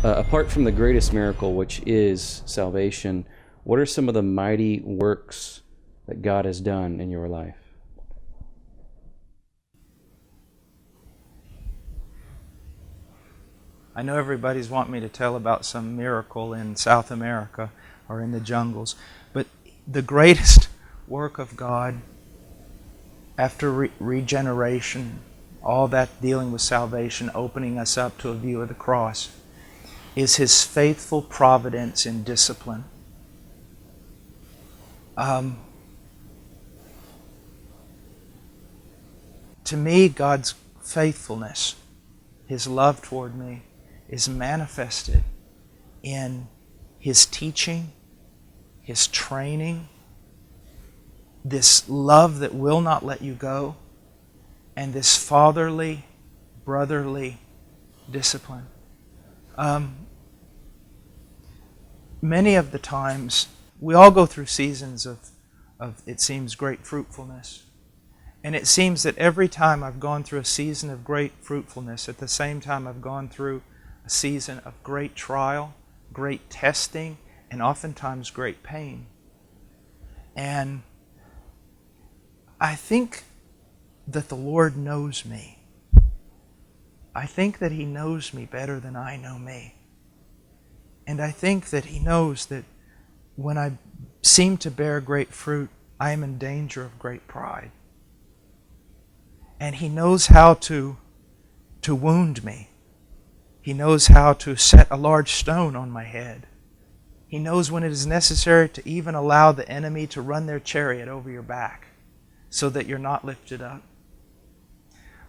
Apart from the greatest miracle, which is salvation, what are some of the mighty works that God has done in your life? I know everybody's wanting me to tell about some miracle in South America or in the jungles, but the greatest work of God after regeneration, all that dealing with salvation, opening us up to a view of the cross, is His faithful providence in discipline. To me, God's faithfulness, His love toward me, is manifested in His teaching, His training, this love that will not let you go, and this fatherly, brotherly discipline. Many of the times, we all go through seasons of, it seems, great fruitfulness. And it seems that every time I've gone through a season of great fruitfulness, at the same time I've gone through a season of great trial, great testing, and oftentimes great pain. And I think that the Lord knows me. I think that He knows me better than I know me. And I think that He knows that when I seem to bear great fruit, I am in danger of great pride. And He knows how to wound me. He knows how to set a large stone on my head. He knows when it is necessary to even allow the enemy to run their chariot over your back so that you're not lifted up.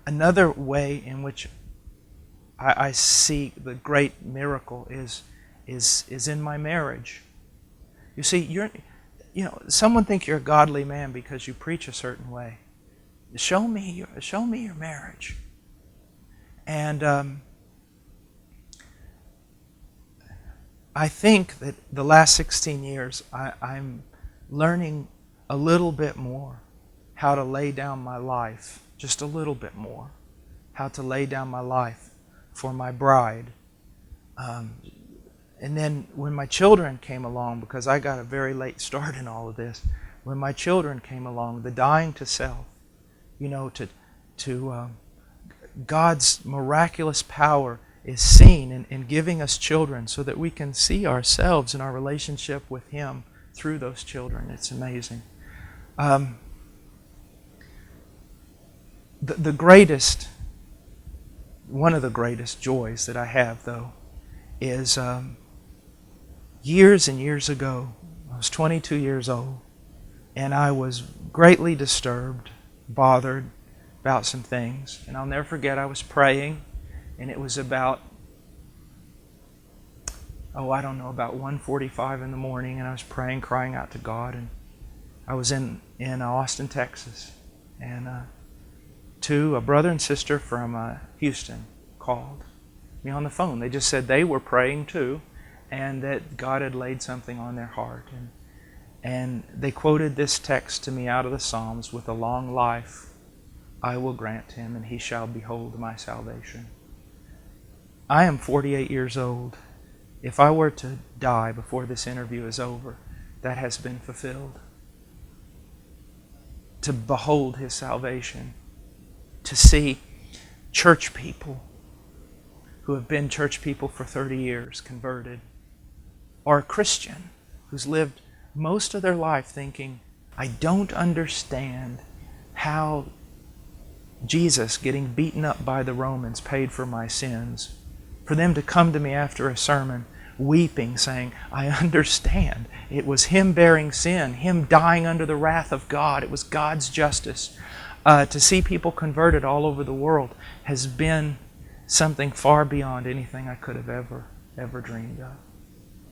Another way in which I see the great miracle is in my marriage. You see, someone think you're a godly man because you preach a certain way. Show me your marriage. And I think that the last 16 years I'm learning a little bit more how to lay down my life, just a little bit more, how to lay down my life for my bride. And then when my children came along, because I got a very late start in all of this, when my children came along, the dying to self, God's miraculous power is seen in giving us children so that we can see ourselves in our relationship with Him through those children. It's amazing. One of the greatest joys that I have, though, is years and years ago, I was 22 years old, and I was greatly disturbed, bothered about some things. And I'll never forget, I was praying, and it was about 1:45 in the morning, and I was praying, crying out to God. And I was in Austin, Texas, and a brother and sister from Houston called me on the phone. They just said they were praying too, and that God had laid something on their heart. And they quoted this text to me out of the Psalms: "With a long life I will grant him, and he shall behold my salvation." I am 48 years old. If I were to die before this interview is over, that has been fulfilled. To behold His salvation, to see church people who have been church people for 30 years converted, or a Christian who's lived most of their life thinking, I don't understand how Jesus getting beaten up by the Romans paid for my sins. For them to come to me after a sermon weeping, saying, I understand. It was Him bearing sin, Him dying under the wrath of God. It was God's justice. To see people converted all over the world has been something far beyond anything I could have ever dreamed of.